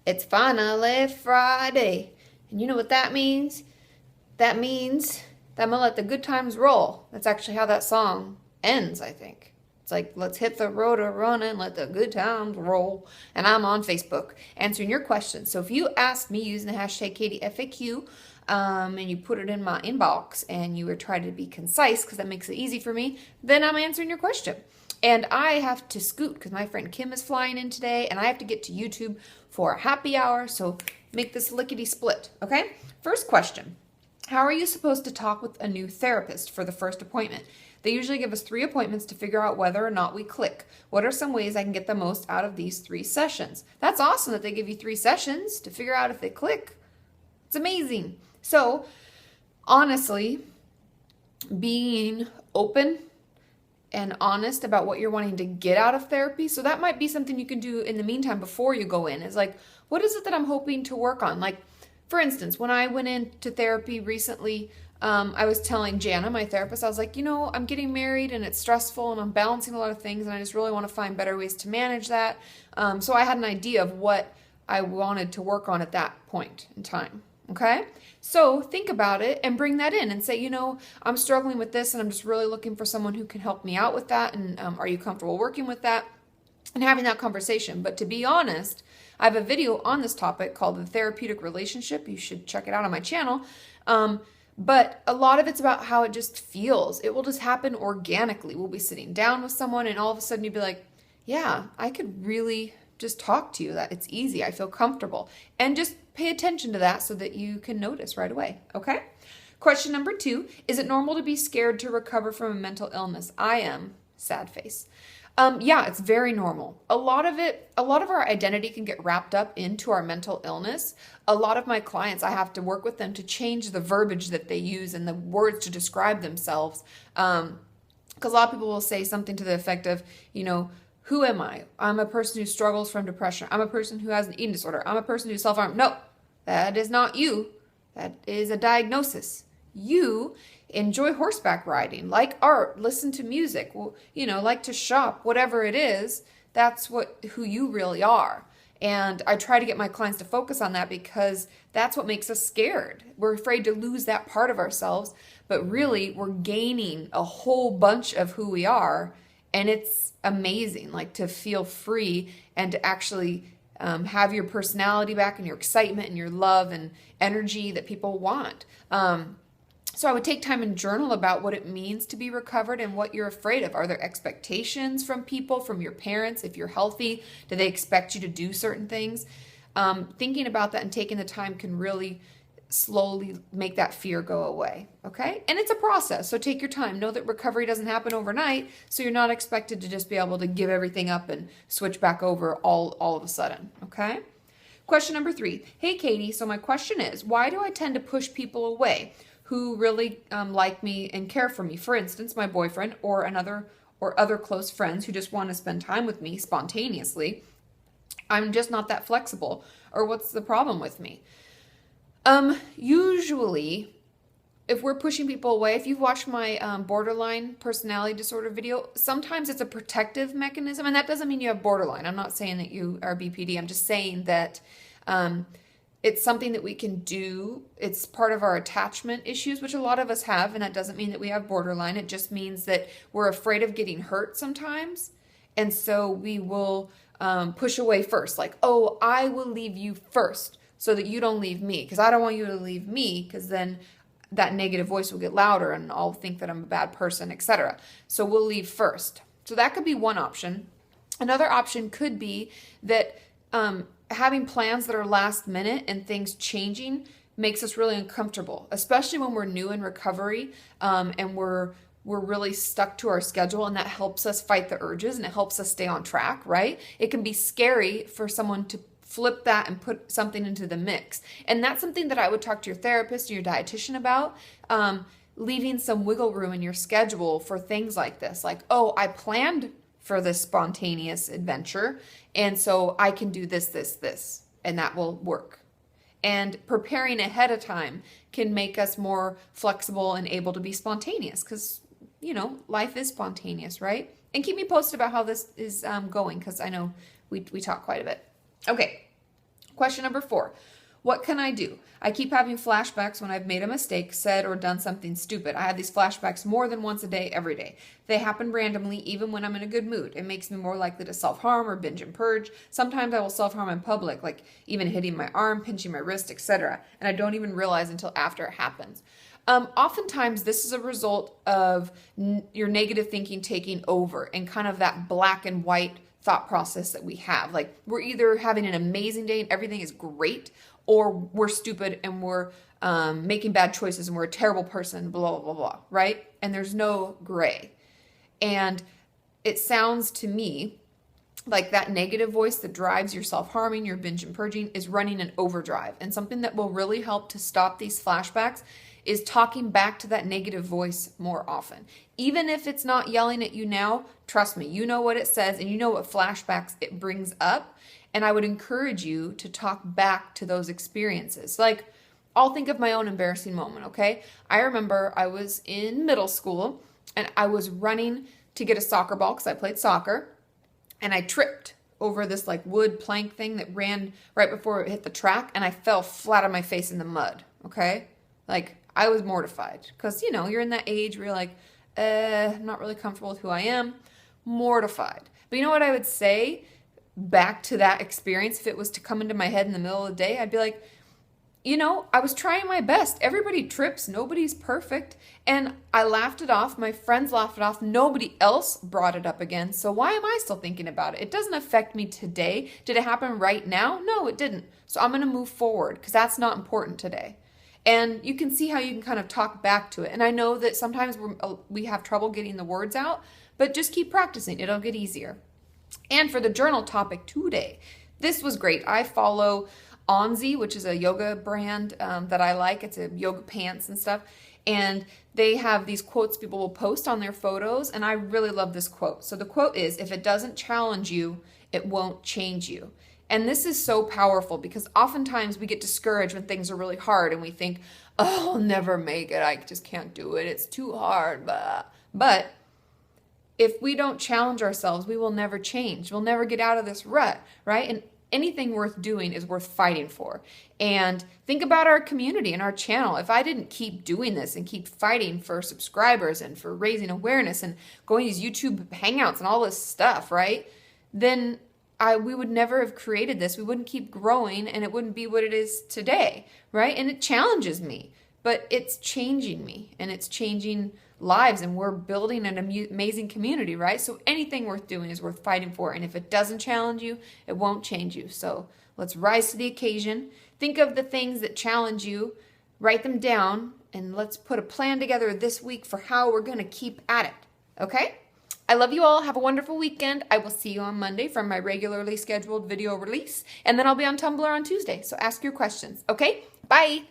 It's finally Friday. And you know what that means? That means that I'm gonna let the good times roll. That's actually how that song ends, I think. It's like, let's hit the road a running, let the good times roll. And I'm on Facebook answering your questions. So if you asked me using the hashtag KatieFAQ, and you put it in my inbox and you were trying to be concise because that makes it easy for me, then I'm answering your question. And I have to scoot because my friend Kim is flying in today and I have to get to YouTube for a happy hour. So make this lickety split, okay? First question. How are you supposed to talk with a new therapist for the first appointment? They usually give us 3 appointments to figure out whether or not we click. What are some ways I can get the most out of these 3 sessions? That's awesome that they give you 3 sessions to figure out if they click. It's amazing. So, honestly, being open and honest about what you're wanting to get out of therapy. So that might be something you can do in the meantime before you go in. Is like, what is it that I'm hoping to work on? Like, for instance, when I went into therapy recently, I was telling Jana, my therapist, I was like, I'm getting married and it's stressful and I'm balancing a lot of things and I just really want to find better ways to manage that. So I had an idea of what I wanted to work on at that point in time. Okay? So think about it and bring that in and say, I'm struggling with this and I'm just really looking for someone who can help me out with that. And are you comfortable working with that? And having that conversation. But to be honest, I have a video on this topic called The Therapeutic Relationship. You should check it out on my channel. But a lot of it's about how it just feels. It will just happen organically. We'll be sitting down with someone and all of a sudden you'd be like, yeah, I could really just talk to you. That it's easy. I feel comfortable. And just pay attention to that so that you can notice right away. Okay? Question number 2, is it normal to be scared to recover from a mental illness? I am. Sad face. Yeah, it's very normal. A lot of our identity can get wrapped up into our mental illness. A lot of my clients, I have to work with them to change the verbiage that they use and the words to describe themselves. Because a lot of people will say something to the effect of, who am I? I'm a person who struggles from depression. I'm a person who has an eating disorder. I'm a person who self-harm. No, that is not you. That is a diagnosis. You enjoy horseback riding, like art, listen to music, like to shop, whatever it is, that's who you really are. And I try to get my clients to focus on that because that's what makes us scared. We're afraid to lose that part of ourselves, but really we're gaining a whole bunch of who we are. And it's amazing, like to feel free and to actually have your personality back and your excitement and your love and energy that people want. So I would take time and journal about what it means to be recovered and what you're afraid of. Are there expectations from people, from your parents? If you're healthy, do they expect you to do certain things? Thinking about that and taking the time can really slowly make that fear go away, okay? And it's a process, so take your time. Know that recovery doesn't happen overnight, so you're not expected to just be able to give everything up and switch back over all of a sudden, okay? Question number 3. Hey, Katie, so my question is, why do I tend to push people away who really like me and care for me? For instance, my boyfriend or other close friends who just want to spend time with me spontaneously. I'm just not that flexible. Or what's the problem with me? Usually, if we're pushing people away, if you've watched my borderline personality disorder video, sometimes it's a protective mechanism, and that doesn't mean you have borderline. I'm not saying that you are BPD. I'm just saying that it's something that we can do. It's part of our attachment issues, which a lot of us have, and that doesn't mean that we have borderline. It just means that we're afraid of getting hurt sometimes, and so we will push away first, like, oh, I will leave you first so that you don't leave me, because I don't want you to leave me, because then that negative voice will get louder and I'll think that I'm a bad person, etc. So we'll leave first. So that could be one option. Another option could be that having plans that are last minute and things changing makes us really uncomfortable, especially when we're new in recovery and we're really stuck to our schedule, and that helps us fight the urges and it helps us stay on track, right? It can be scary for someone to flip that and put something into the mix. And that's something that I would talk to your therapist or your dietitian about, leaving some wiggle room in your schedule for things like this. Like, oh, I planned for this spontaneous adventure, and so I can do this, and that will work. And preparing ahead of time can make us more flexible and able to be spontaneous because, life is spontaneous, right? And keep me posted about how this is going because I know we talk quite a bit. Okay, Question number 4. What can I do? I keep having flashbacks when I've made a mistake, said, or done something stupid. I have these flashbacks more than once a day, every day. They happen randomly, even when I'm in a good mood. It makes me more likely to self-harm or binge and purge. Sometimes I will self-harm in public, like even hitting my arm, pinching my wrist, etc. And I don't even realize until after it happens. Oftentimes, this is a result of your negative thinking taking over and kind of that black and white thought process that we have. Like, we're either having an amazing day and everything is great, or we're stupid and we're making bad choices and we're a terrible person, blah, blah, blah, blah, right? And there's no gray. And it sounds to me like that negative voice that drives your self-harming, your binge and purging is running an overdrive. And something that will really help to stop these flashbacks is talking back to that negative voice more often. Even if it's not yelling at you now, trust me, you know what it says and you know what flashbacks it brings up. And I would encourage you to talk back to those experiences. Like, I'll think of my own embarrassing moment, okay? I remember I was in middle school and I was running to get a soccer ball because I played soccer, and I tripped over this like wood plank thing that ran right before it hit the track, and I fell flat on my face in the mud, okay? Like, I was mortified because, you know, you're in that age where you're like, I'm not really comfortable with who I am. Mortified. But you know what I would say back to that experience if it was to come into my head in the middle of the day? I'd be like, you know, I was trying my best. Everybody trips. Nobody's perfect. And I laughed it off. My friends laughed it off. Nobody else brought it up again. So why am I still thinking about it? It doesn't affect me today. Did it happen right now? No, it didn't. So I'm going to move forward because that's not important today. And you can see how you can kind of talk back to it. And I know that sometimes we have trouble getting the words out, but just keep practicing. It'll get easier. And for the journal topic today, this was great. I follow Onzi, which is a yoga brand that I like. It's a yoga pants and stuff. And they have these quotes people will post on their photos. And I really love this quote. So the quote is, if it doesn't challenge you, it won't change you. And this is so powerful because oftentimes we get discouraged when things are really hard and we think, oh, I'll never make it. I just can't do it. It's too hard. Blah. But if we don't challenge ourselves, we will never change. We'll never get out of this rut, right? And anything worth doing is worth fighting for. And think about our community and our channel. If I didn't keep doing this and keep fighting for subscribers and for raising awareness and going to these YouTube hangouts and all this stuff, right? Then we would never have created this. We wouldn't keep growing and it wouldn't be what it is today, right? And it challenges me, but it's changing me and it's changing lives, and we're building an amazing community, right? So anything worth doing is worth fighting for. And if it doesn't challenge you, it won't change you. So let's rise to the occasion. Think of the things that challenge you, write them down, and let's put a plan together this week for how we're going to keep at it. Okay? I love you all. Have a wonderful weekend. I will see you on Monday for my regularly scheduled video release. And then I'll be on Tumblr on Tuesday. So ask your questions. Okay? Bye.